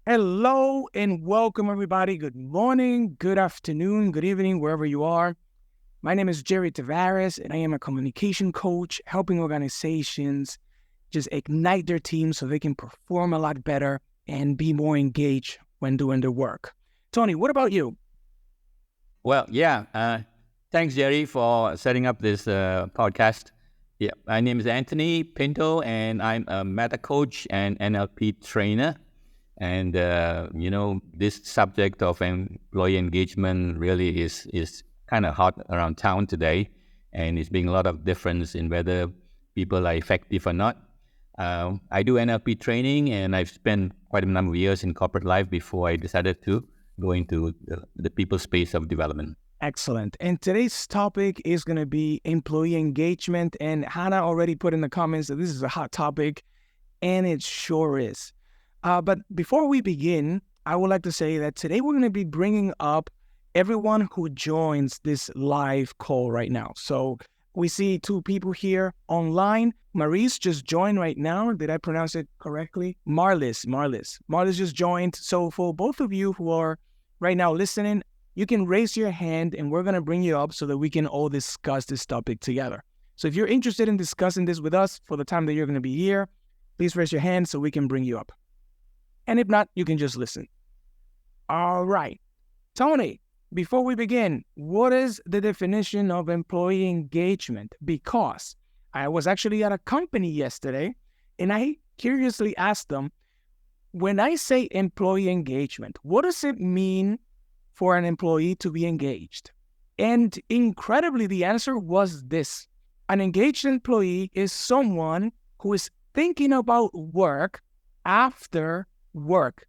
Hello and welcome, everybody. Good morning, good afternoon, good evening, wherever you are. My name is Jerry Tavares, and I am a communication coach helping organizations just ignite their team so they can perform a lot better and be more engaged when doing their work. Tony, what about you? Thanks, Jerry, for setting up this podcast. Yeah, my name is Anthony Pinto, and I'm a meta coach and NLP trainer. And this subject of employee engagement really is kind of hot around town today, and it's being a lot of difference in whether people are effective or not. I do NLP training, and I've spent quite a number of years in corporate life before I decided to go into the people space of development. Excellent. And today's topic is going to be employee engagement. And Hannah already put in the comments that this is a hot topic, and it sure is. But before we begin, I would like to say that today we're going to be bringing up everyone who joins this live call right now. So we see two people here online. Maurice just joined right now. Did I pronounce it correctly? Marlis just joined. So for both of you who are right now listening, you can raise your hand and we're going to bring you up so that we can all discuss this topic together. So if you're interested in discussing this with us for the time that you're going to be here, please raise your hand so we can bring you up. And if not, you can just listen. All right. Tony, before we begin, what is the definition of employee engagement? Because I was actually at a company yesterday and I curiously asked them, when I say employee engagement, what does it mean for an employee to be engaged? And incredibly, the answer was this. An engaged employee is someone who is thinking about work after work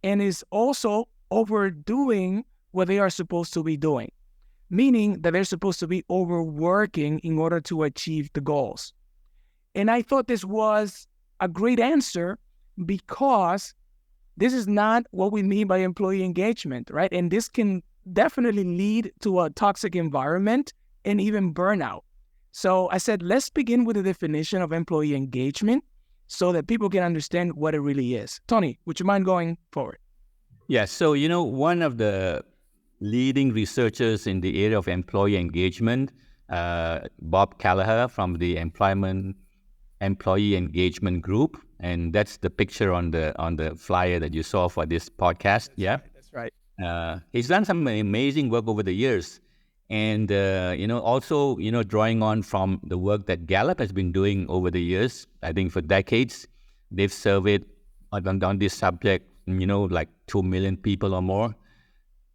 and is also overdoing what they are supposed to be doing, meaning that they're supposed to be overworking in order to achieve the goals. And I thought this was a great answer because this is not what we mean by employee engagement, right? And this can definitely lead to a toxic environment and even burnout. So I said, let's begin with the definition of employee engagement so that people can understand what it really is. Tony, would you mind going forward? Yeah, so one of the leading researchers in the area of employee engagement, Bob Callagher from the Employee Engagement Group, and that's the picture on the flyer that you saw for this podcast. That's right. He's done some amazing work over the years, and also drawing on from the work that Gallup has been doing over the years. I think for decades, they've surveyed on this subject, like 2 million people or more.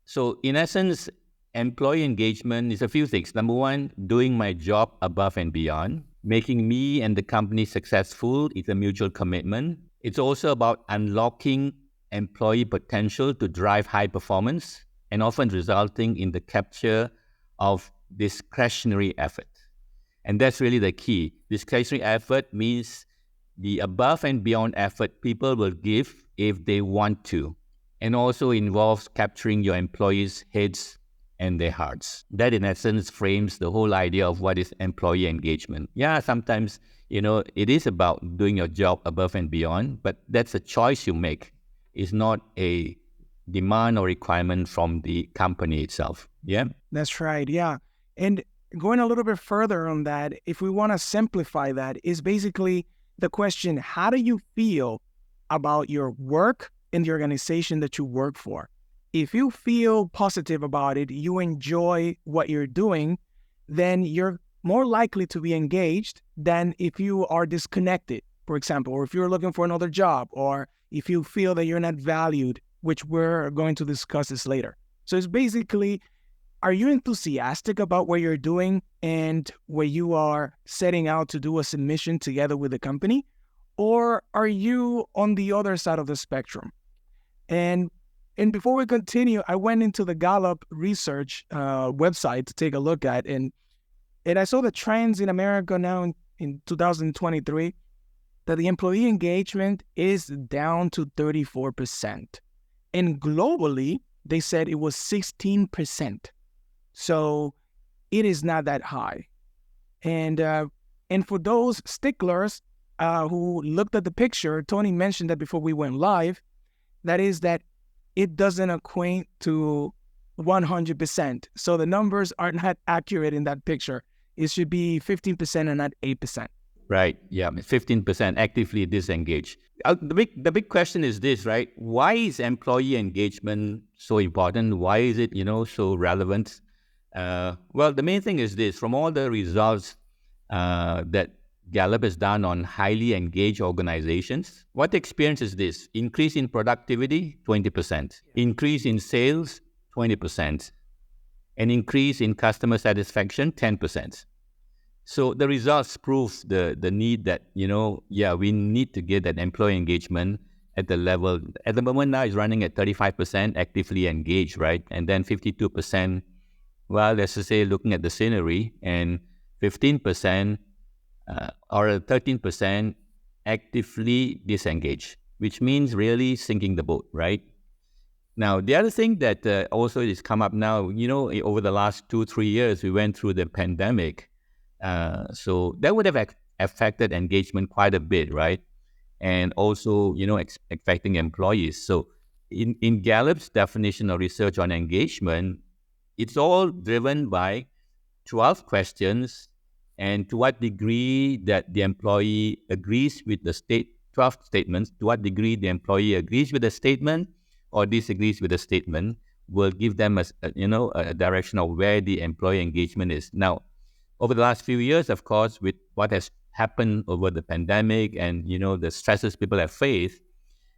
So in essence, employee engagement is a few things. Number one, doing my job above and beyond. Making me and the company successful is a mutual commitment. It's also about unlocking employee potential to drive high performance and often resulting in the capture of discretionary effort. And that's really the key. Discretionary effort means the above and beyond effort people will give if they want to, and also involves capturing your employees' heads and their hearts. That, in essence, frames the whole idea of what is employee engagement. Yeah, sometimes, it is about doing your job above and beyond, but that's a choice you make. It's not a demand or requirement from the company itself. Yeah? That's right. Yeah. And going a little bit further on that, if we want to simplify that, is basically the question, how do you feel about your work in the organization that you work for? If you feel positive about it, you enjoy what you're doing, then you're more likely to be engaged than if you are disconnected, for example, or if you're looking for another job, or if you feel that you're not valued, which we're going to discuss this later. So it's basically, are you enthusiastic about what you're doing and what you are setting out to do a submission together with the company? Or are you on the other side of the spectrum? And before we continue, I went into the Gallup research website to take a look at, and I saw the trends in America now in 2023, that the employee engagement is down to 34%. And globally, they said it was 16%. So it is not that high. And for those sticklers who looked at the picture, Tony mentioned that before we went live, That is that it doesn't equate to 100%. So the numbers are not accurate in that picture. It should be 15% and not 8%. Right. Yeah. 15% actively disengaged. The big question is this, right? Why is employee engagement so important? Why is it, so relevant? Well, the main thing is this: from all the results that Gallup has done on highly engaged organizations, what experience is this? Increase in productivity, 20%. Increase in sales, 20%. An increase in customer satisfaction, 10%. So the results prove the need that, we need to get that employee engagement at the level. At the moment now, it's running at 35% actively engaged, right? And then 52%, well, let's just say looking at the scenery, and 15% or 13% actively disengaged, which means really sinking the boat, right? Now, the other thing that also is come up now, over the last 2-3 years, we went through the pandemic. So that would have affected engagement quite a bit, right? And also, affecting employees. So in Gallup's definition of research on engagement, it's all driven by 12 questions, and to what degree that the employee agrees with the 12 statements, to what degree the employee agrees with the statement or disagrees with the statement, will give them a direction of where the employee engagement is. Now, over the last few years, of course, with what has happened over the pandemic and, the stresses people have faced,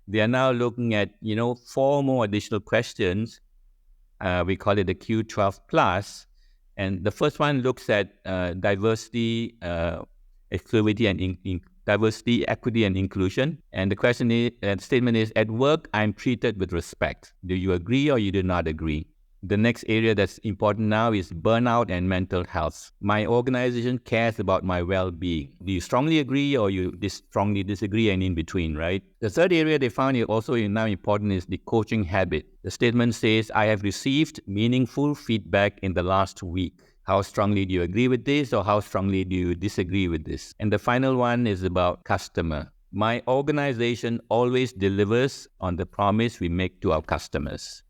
they are now looking at, 4 more additional questions. We call it the Q12 Plus. And the first one looks at diversity, equity, and diversity, equity, and inclusion. And the question is, the statement is: at work, I'm treated with respect. Do you agree or you do not agree? The next area that's important now is burnout and mental health. My organization cares about my well-being. Do you strongly agree or you strongly disagree, and in between, right? The third area they found also now important is the coaching habit. The statement says, I have received meaningful feedback in the last week. How strongly do you agree with this, or how strongly do you disagree with this? And the final one is about customer. My organization always delivers on the promise we make to our customers.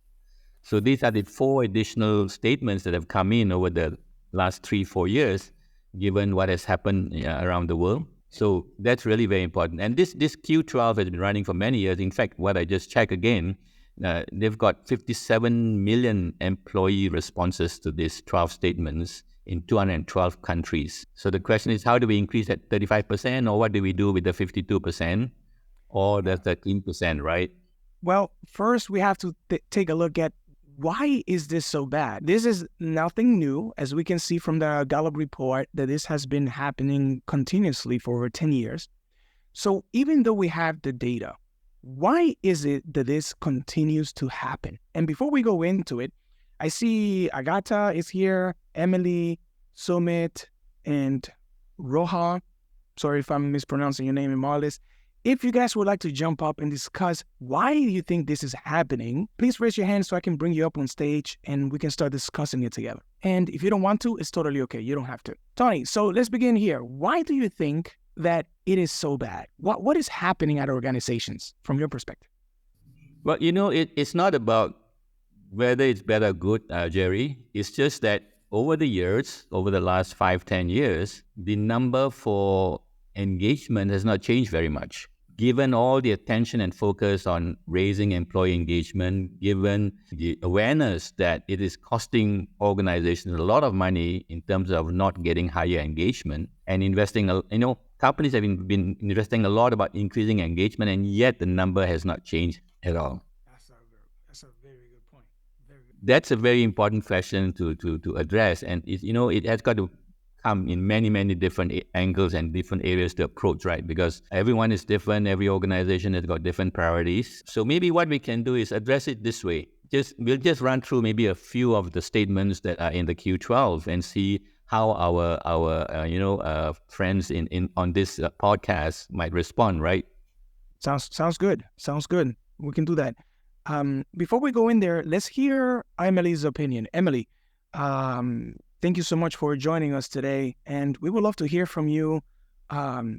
So these are the 4 additional statements that have come in over the last 3-4 years, given what has happened around the world. So that's really very important. And this Q12 has been running for many years. In fact, what I just checked again, they've got 57 million employee responses to these 12 statements in 212 countries. So the question is, how do we increase that 35%, or what do we do with the 52% or the 13%, right? Well, first we have to take a look at why is this so bad? This is nothing new, as we can see from the Gallup report, that this has been happening continuously for over 10 years. So even though we have the data, why is it that this continues to happen? And before we go into it, I see Agata is here, Emily, Sumit, and Roha. Sorry if I'm mispronouncing your name, Marlis. If you guys would like to jump up and discuss why you think this is happening, please raise your hand so I can bring you up on stage and we can start discussing it together. And if you don't want to, it's totally okay. You don't have to. Tony, so let's begin here. Why do you think that it is so bad? What is happening at organizations from your perspective? Well, it's not about whether it's bad or good, Jerry. It's just that over the years, over the last 5-10 years, the number for engagement has not changed very much. Given all the attention and focus on raising employee engagement, given the awareness that it is costing organizations a lot of money in terms of not getting higher engagement and investing, companies have been investing a lot about increasing engagement, and yet the number has not changed at all. That's a very good point. That's a very important question to address, and it has got to come in many, many different angles and different areas to approach, right? Because everyone is different, every organization has got different priorities. So maybe what we can do is address it this way. We'll just run through maybe a few of the statements that are in the Q12 and see how our friends on this podcast might respond, right? Sounds good. Sounds good. We can do that. Before we go in there, let's hear Emily's opinion. Emily, thank you so much for joining us today, and we would love to hear from you.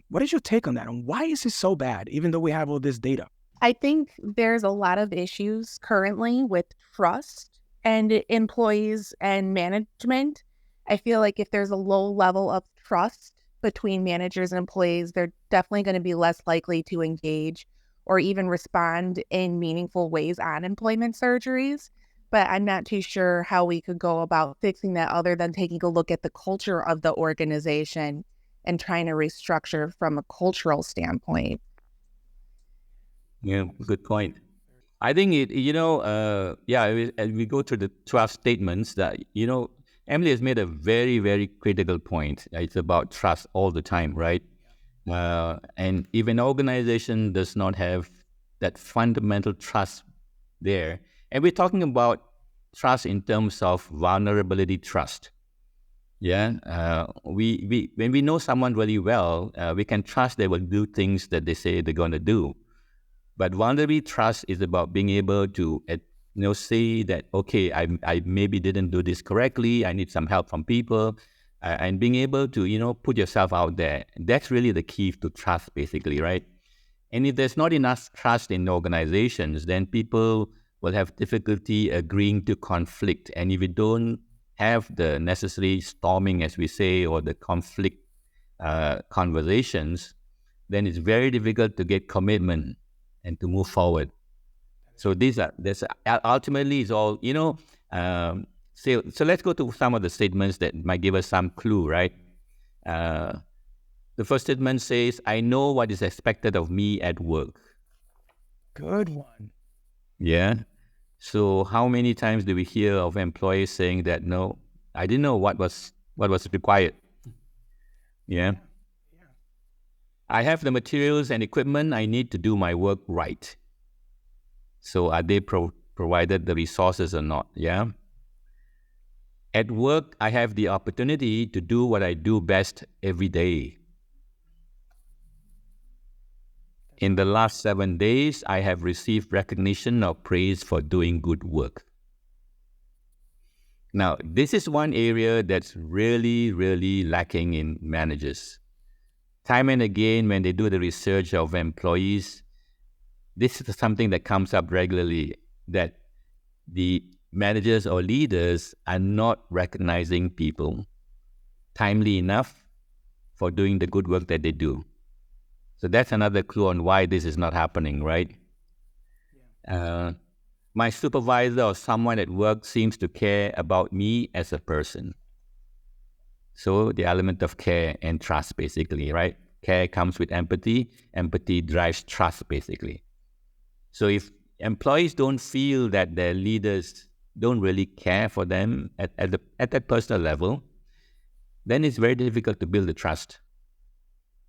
What is your take on that? And why is it so bad, even though we have all this data? I think there's a lot of issues currently with trust and employees and management. I feel like if there's a low level of trust between managers and employees, they're definitely going to be less likely to engage or even respond in meaningful ways on employment surgeries. But I'm not too sure how we could go about fixing that other than taking a look at the culture of the organization and trying to restructure from a cultural standpoint. Yeah, good point. I think as we go through the 12 statements that, Emily has made a very, very critical point. It's about trust all the time, right? And if an organization does not have that fundamental trust there, and we're talking about trust in terms of vulnerability trust. Yeah, we when we know someone really well, we can trust they will do things that they say they're going to do. But vulnerability trust is about being able to, say that, okay, I maybe didn't do this correctly. I need some help from people, and being able to, put yourself out there. That's really the key to trust, basically, right? And if there's not enough trust in organizations, then people will have difficulty agreeing to conflict. And if you don't have the necessary storming, as we say, or the conflict conversations, then it's very difficult to get commitment and to move forward. So ultimately is all, so let's go to some of the statements that might give us some clue, right? The first statement says, I know what is expected of me at work. Good one. Yeah. So how many times do we hear of employees saying that, no, I didn't know what was required? Yeah. I have the materials and equipment I need to do my work right. So are they provided the resources or not? Yeah. At work, I have the opportunity to do what I do best every day. In the last 7 days, I have received recognition or praise for doing good work. Now, this is one area that's really, really lacking in managers. Time and again, when they do the research of employees, this is something that comes up regularly, that the managers or leaders are not recognizing people timely enough for doing the good work that they do. So that's another clue on why this is not happening, right? Yeah. My supervisor or someone at work seems to care about me as a person. So the element of care and trust, basically, right? Care comes with empathy. Empathy drives trust, basically. So if employees don't feel that their leaders don't really care for them at that personal level, then it's very difficult to build the trust.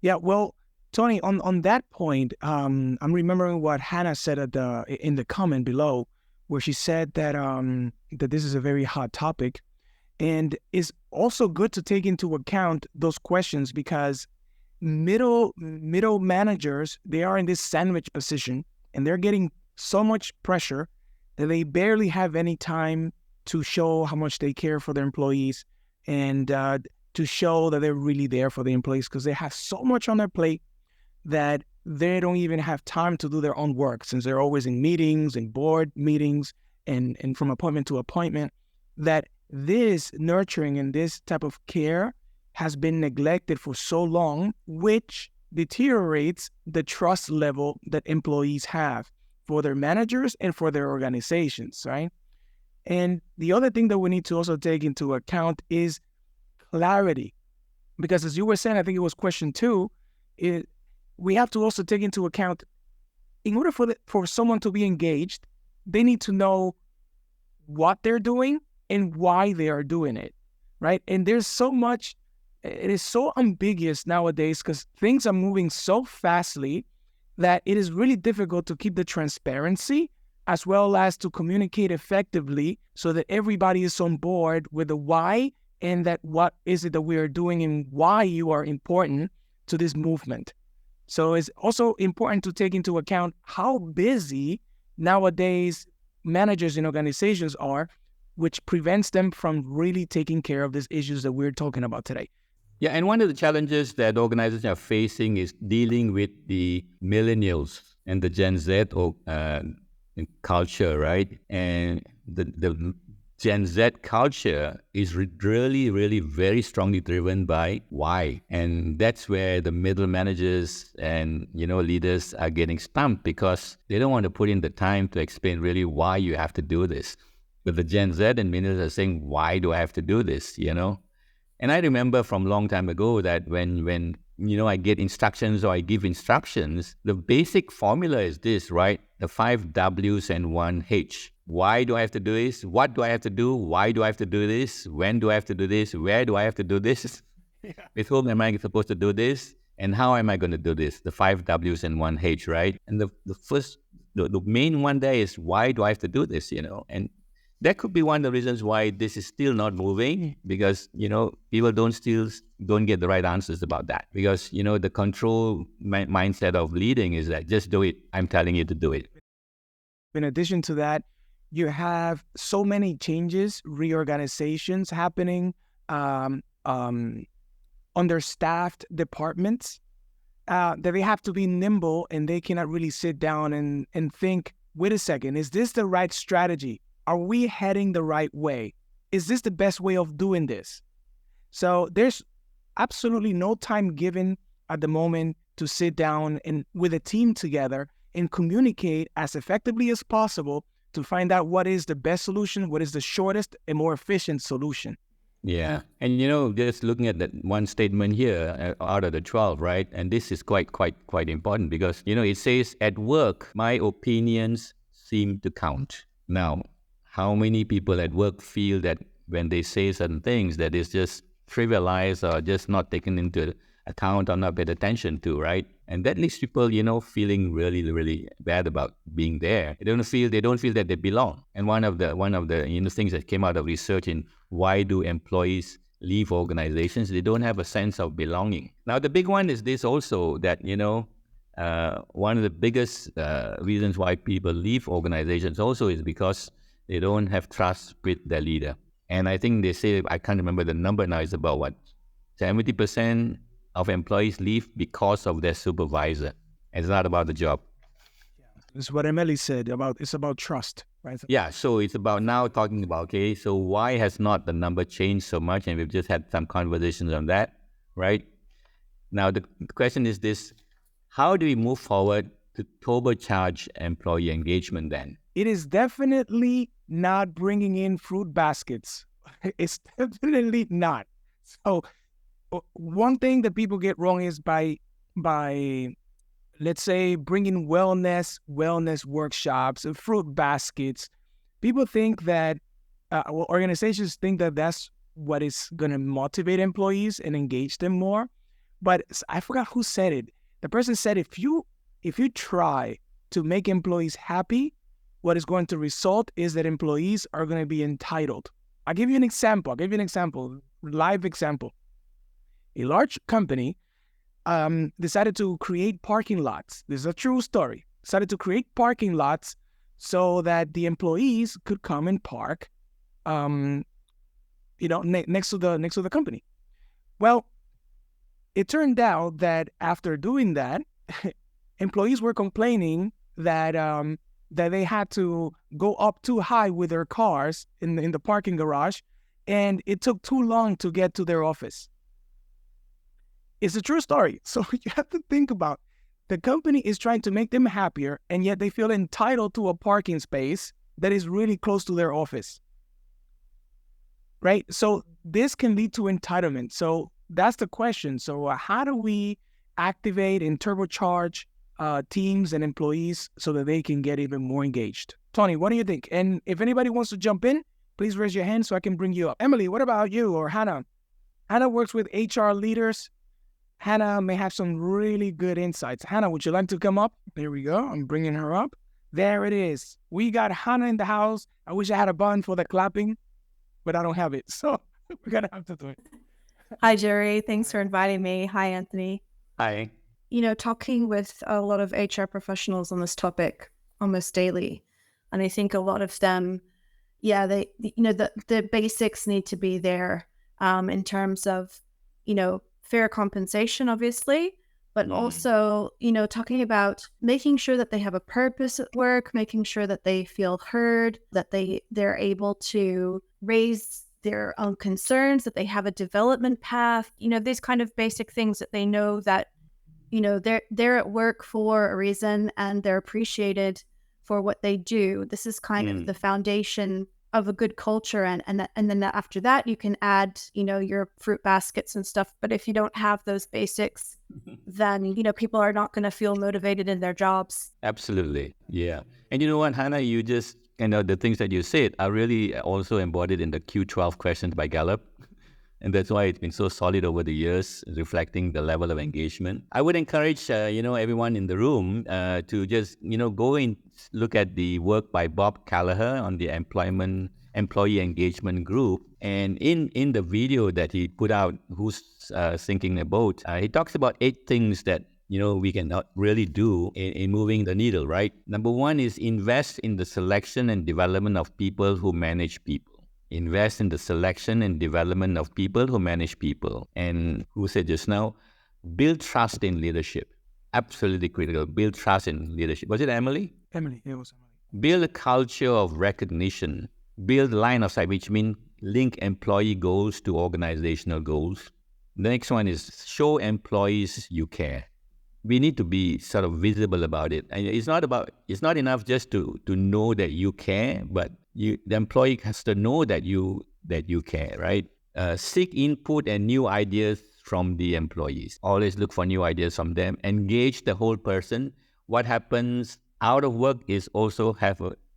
Yeah, well, Tony, on that point, I'm remembering what Hannah said in the comment below, where she said that that this is a very hot topic, and it's also good to take into account those questions because middle managers, they are in this sandwich position and they're getting so much pressure that they barely have any time to show how much they care for their employees and to show that they're really there for the employees because they have so much on their plate that they don't even have time to do their own work since they're always in meetings and board meetings and from appointment to appointment, that this nurturing and this type of care has been neglected for so long, which deteriorates the trust level that employees have for their managers and for their organizations, right? And the other thing that we need to also take into account is clarity. Because as you were saying, I think it was question 2, we have to also take into account, in order for someone to be engaged, they need to know what they're doing and why they are doing it, right? And there's so much, it is so ambiguous nowadays because things are moving so fastly that it is really difficult to keep the transparency as well as to communicate effectively so that everybody is on board with the why and that what is it that we are doing and why you are important to this movement. So it's also important to take into account how busy nowadays managers in organizations are, which prevents them from really taking care of these issues that we're talking about today. Yeah, and one of the challenges that organizations are facing is dealing with the millennials, and the Gen Z culture, right? And the Gen Z culture is really, really very strongly driven by why. And that's where the middle managers and, leaders are getting stumped because they don't want to put in the time to explain really why you have to do this. But the Gen Z and millennials are saying, why do I have to do this, And I remember from a long time ago that when I get instructions or I give instructions, the basic formula is this, right? The 5 W's and 1 H. Why do I have to do this? What do I have to do? Why do I have to do this? When do I have to do this? Where do I have to do this? Yeah. With whom am I supposed to do this? And how am I going to do this? The 5 W's and 1 H, right? And the main one there is, why do I have to do this, And that could be one of the reasons why this is still not moving, because, people don't get the right answers about that. Because, the control mindset of leading is that just do it. I'm telling you to do it. In addition to that, you have so many changes, reorganizations happening, understaffed departments, that they have to be nimble and they cannot really sit down and think, wait a second, is this the right strategy? Are we heading the right way? Is this the best way of doing this? So there's absolutely no time given at the moment to sit down and with a team together and communicate as effectively as possible to find out what is the best solution, what is the shortest and more efficient solution. Yeah. And, just looking at that one statement here out of the 12, right? And this is quite important because, it says, at work, my opinions seem to count. Now, how many people at work feel that when they say certain things that is just trivialized or just not taken into account or not paid attention to, right? And that leaves people, feeling really, really bad about being there. They don't feel that they belong. And one of the things that came out of research in why do employees leave organizations, they don't have a sense of belonging. Now, the big one is this also, that, one of the biggest reasons why people leave organizations also is because they don't have trust with their leader. And I think they say, I can't remember the number now, it's about 70% of employees leave because of their supervisor. It's not about the job. Yeah. This is what Emily said, it's about trust, right? Yeah, so it's about now talking about, okay, so why has not the number changed so much? And we've just had some conversations on that, right? Now, the question is this, how do we move forward to turbocharge employee engagement then? It is definitely not bringing in fruit baskets. It's definitely not. So one thing that people get wrong is by let's say bringing wellness workshops and fruit baskets, people think that organizations think that that's what is going to motivate employees and engage them more. But I forgot who said it. The person said, if you try to make employees happy, what is going to result is that employees are going to be entitled. I'll give you an example, live example. A large company decided to create parking lots. This is a true story. Decided to create parking lots so that the employees could come and park, next to the company. Well, it turned out that after doing that, employees were complaining that they had to go up too high with their cars in the parking garage, and it took too long to get to their office. It's a true story. So you have to think about, the company is trying to make them happier, and yet they feel entitled to a parking space that is really close to their office. Right? So this can lead to entitlement. So that's the question. So how do we activate and turbocharge teams and employees so that they can get even more engaged? Tony, what do you think? And if anybody wants to jump in, please raise your hand so I can bring you up. Emily, what about you, or Hannah? Hannah works with HR leaders. Hannah may have some really good insights. Hannah, would you like to come up? There we go. I'm bringing her up. There it is. We got Hannah in the house. I wish I had a button for the clapping, but I don't have it. So we're going to have to do it. Hi, Jerry. Thanks for inviting me. Hi, Anthony. Hi. Talking with a lot of HR professionals on this topic almost daily. And I think a lot of them, the basics need to be there in terms of, fair compensation, obviously, but also, talking about making sure that they have a purpose at work, making sure that they feel heard, that they're able to raise their own concerns, that they have a development path, these kind of basic things that they know that, they're at work for a reason and they're appreciated for what they do. This is kind of the foundation of a good culture. And then after that, you can add, your fruit baskets and stuff. But if you don't have those basics, then, people are not going to feel motivated in their jobs. Absolutely. Yeah. And you know what, Hannah, the things that you said are really also embodied in the Q12 questions by Gallup. And that's why it's been so solid over the years, reflecting the level of engagement. I would encourage, everyone in the room to just, go and look at the work by Bob Callagher on the employee engagement group. And in the video that he put out, Who's Sinking a Boat, he talks about 8 things that, we can really do in moving the needle, right? Number 1 is invest in the selection and development of people who manage people. Invest in the selection and development of people who manage people. And who said just now, build trust in leadership. Absolutely critical. Build trust in leadership. Was it Emily? Emily, it was Emily. Build a culture of recognition. Build line of sight, which means link employee goals to organizational goals. The next one is show employees you care. We need to be sort of visible about it. And it's not enough just to know that you care, but the employee has to know that you care, right? Seek input and new ideas from the employees. Always look for new ideas from them. Engage the whole person. What happens out of work is also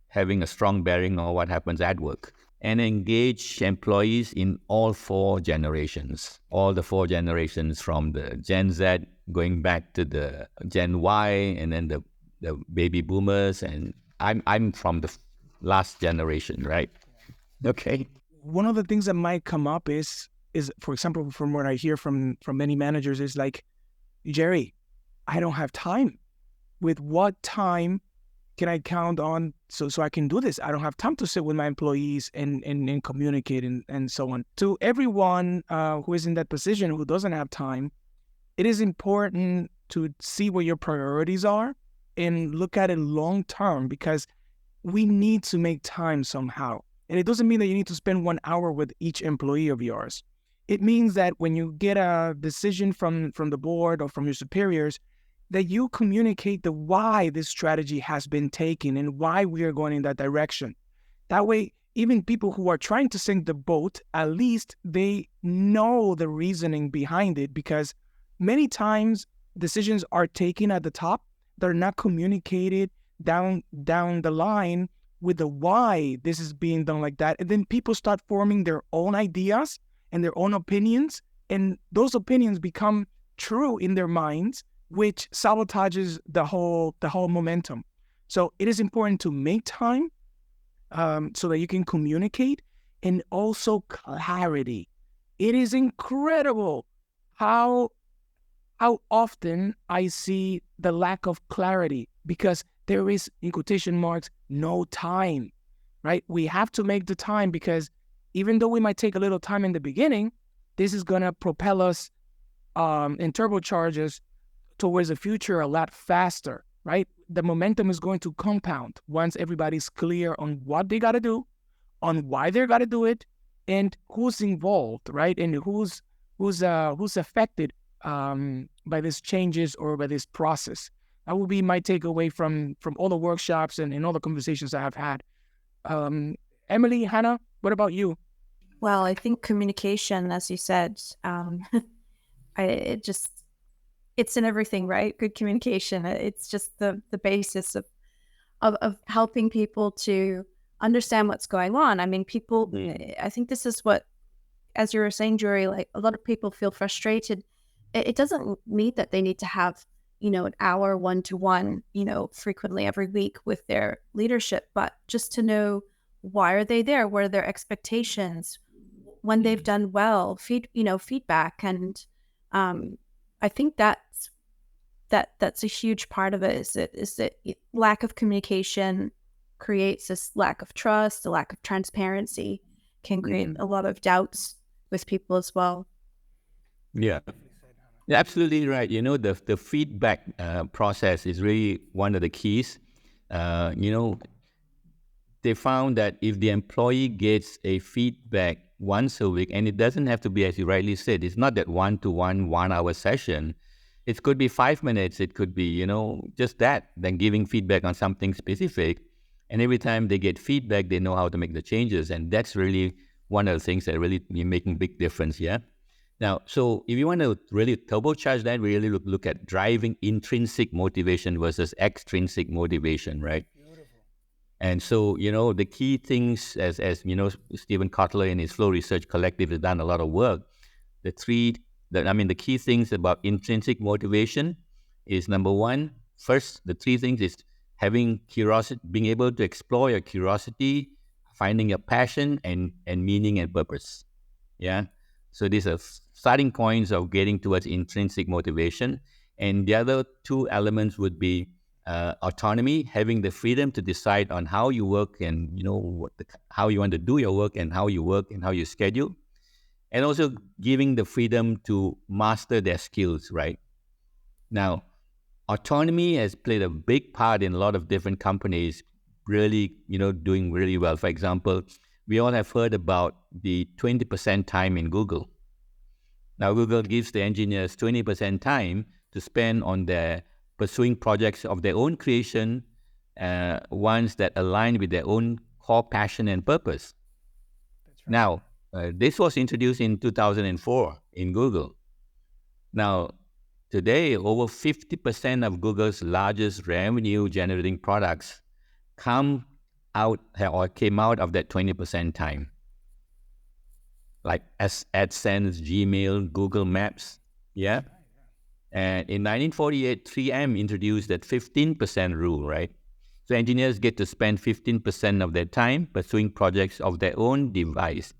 having a strong bearing on what happens at work. And engage employees in all 4 generations. All the 4 generations, from the Gen Z going back to the Gen Y, and then the baby boomers. And I'm from the last generation, right? Okay. One of the things that might come up is for example, from what I hear from many managers, is like, Jerry, I don't have time. With what time can I count on so I can do this? I don't have time to sit with my employees and communicate and so on. To everyone who is in that position, who doesn't have time, it is important to see what your priorities are and look at it long term, because we need to make time somehow. And it doesn't mean that you need to spend 1 hour with each employee of yours. It means that when you get a decision from the board or from your superiors, that you communicate the why this strategy has been taken and why we are going in that direction. That way, even people who are trying to sink the boat, at least they know the reasoning behind it, because many times decisions are taken at the top. They're not communicated down the line with the why this is being done like that. And then people start forming their own ideas and their own opinions. And those opinions become true in their minds, which sabotages the whole momentum. So it is important to make time so that you can communicate, and also clarity. It is incredible how often I see the lack of clarity, because there is, in quotation marks, no time, right? We have to make the time, because even though we might take a little time in the beginning, this is going to propel us and turbocharge us towards the future a lot faster, right? The momentum is going to compound once everybody's clear on what they got to do, on why they're got to do it, and who's involved, right? And who's affected by these changes or by this process. That will be my takeaway from all the workshops and all the conversations I have had. Emily, Hannah, what about you? Well, I think communication, as you said, it's in everything, right? Good communication. It's just the basis of helping people to understand what's going on. I mean, people, I think this is what, as you were saying, Jury, like a lot of people feel frustrated. It doesn't mean that they need to have, an hour one-to-one, frequently every week with their leadership, but just to know, why are they there? What are their expectations? When they've done well, feedback. And I think that's a huge part of it, is that lack of communication creates this lack of trust, a lack of transparency, can create a lot of doubts with people as well. Yeah. Yeah, absolutely right. The feedback process is really one of the keys. Uh, you know, they found that if the employee gets a feedback once a week, and it doesn't have to be, as you rightly said, it's not that 1-to-1 1 hour session. It could be 5 minutes. It could be, just that, then giving feedback on something specific. And every time they get feedback, they know how to make the changes. And that's really one of the things that really making big difference. Yeah. Now, so if you want to really turbocharge that, we really look at driving intrinsic motivation versus extrinsic motivation, right? And so, the key things, as Stephen Kotler in his Flow Research Collective has done a lot of work. The key things about intrinsic motivation is number one. First, the three things is having curiosity, being able to explore your curiosity, finding your passion and meaning and purpose. Yeah. So these are starting points of getting towards intrinsic motivation. And the other two elements would be autonomy, having the freedom to decide on how you work and how you want to do your work and how you work and how you schedule, and also giving the freedom to master their skills. Right now, autonomy has played a big part in a lot of different companies, really doing really well. For example, we all have heard about the 20% time in Google. Now, Google gives the engineers 20% time to spend on their pursuing projects of their own creation, ones that align with their own core passion and purpose. That's right. Now, this was introduced in 2004 in Google. Now, today, over 50% of Google's largest revenue-generating products came out of that 20% time, like AdSense, Gmail, Google Maps. Yeah. And in 1948, 3M introduced that 15% rule, right? So engineers get to spend 15% of their time pursuing projects of their own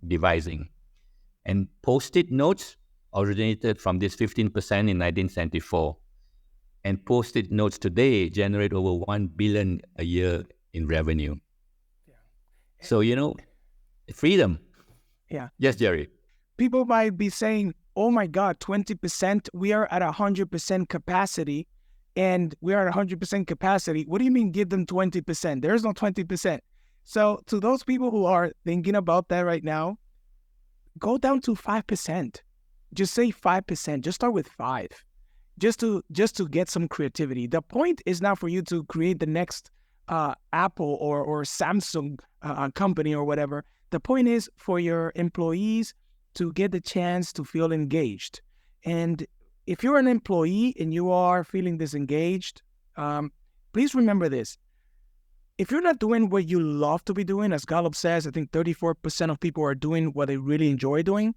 devising. And Post-it notes originated from this 15% in 1974. And Post-it notes today generate over $1 billion a year in revenue. Yeah. So, freedom. Yeah. Yes, Jerry. People might be saying, oh my God, 20%, we are at 100% capacity, and we are at 100% capacity. What do you mean give them 20%? There's no 20%. So to those people who are thinking about that right now, go down to 5%. Just say 5%. Just start with 5. Just to get some creativity. The point is not for you to create the next Apple or Samsung company or whatever. The point is for your employees to get the chance to feel engaged. And if you're an employee and you are feeling disengaged, please remember this. If you're not doing what you love to be doing, as Gallup says, I think 34% of people are doing what they really enjoy doing,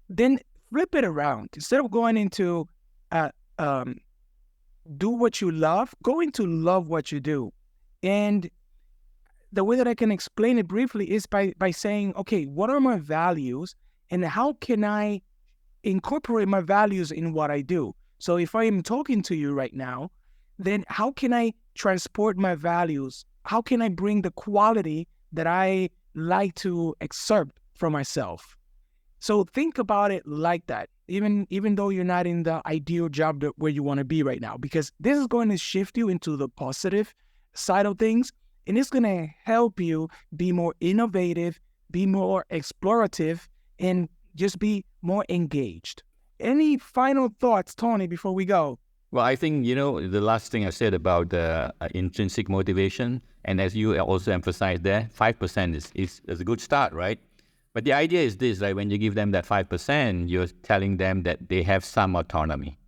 then flip it around. Instead of going into do what you love, go into love what you do. And the way that I can explain it briefly is by saying, okay, what are my values and how can I incorporate my values in what I do? So if I am talking to you right now, then how can I transport my values? How can I bring the quality that I like to excerpt from myself? So think about it like that, even though you're not in the ideal job where you want to be right now, because this is going to shift you into the positive side of things. And it's going to help you be more innovative, be more explorative, and just be more engaged. Any final thoughts, Tony, before we go? Well, I think, the last thing I said about intrinsic motivation, and as you also emphasized there, 5% is a good start, right? But the idea is this, right? When you give them that 5%, you're telling them that they have some autonomy.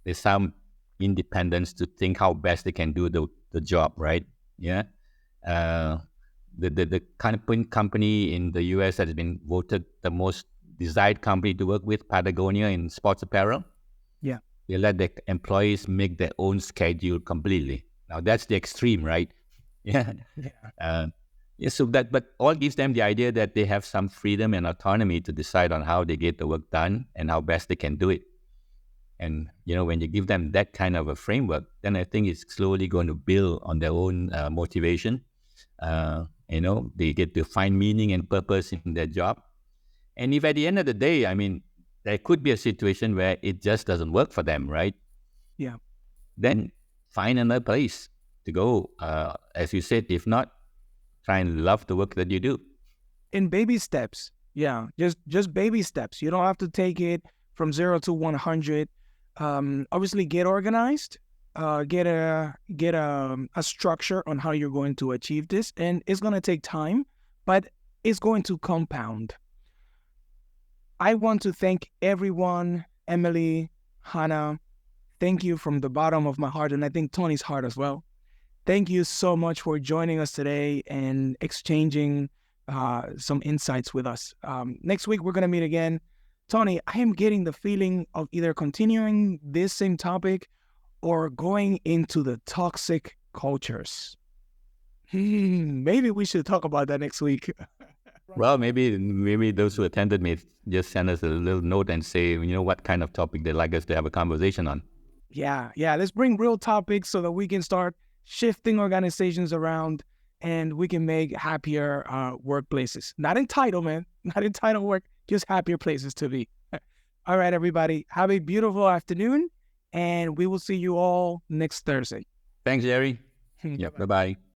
There's some independence to think how best they can do the job, right? Yeah. The kind of company in the US that has been voted the most desired company to work with, Patagonia in sports apparel. Yeah. They let the employees make their own schedule completely. Now that's the extreme, right? Yeah. So but all gives them the idea that they have some freedom and autonomy to decide on how they get the work done and how best they can do it. And, when you give them that kind of a framework, then I think it's slowly going to build on their own motivation. They get to find meaning and purpose in their job. And if at the end of the day, there could be a situation where it just doesn't work for them, right? Yeah. Then find another place to go. As you said, if not, try and love the work that you do. In baby steps. Yeah, just baby steps. You don't have to take it from 0 to 100. Obviously, get organized. Get a structure on how you're going to achieve this, and it's going to take time, but it's going to compound. I want to thank everyone, Emily, Hannah. Thank you from the bottom of my heart, and I think Tony's heart as well. Thank you so much for joining us today and exchanging some insights with us. Next week, we're going to meet again. Tony, I am getting the feeling of either continuing this same topic or going into the toxic cultures. Maybe we should talk about that next week. Well, maybe those who attended may just send us a little note and say, what kind of topic they'd like us to have a conversation on. Yeah. Let's bring real topics so that we can start shifting organizations around and we can make happier workplaces. Not entitlement, not entitled work, just happier places to be. All right, everybody. Have a beautiful afternoon, and we will see you all next Thursday. Thanks, Jerry. Bye-bye.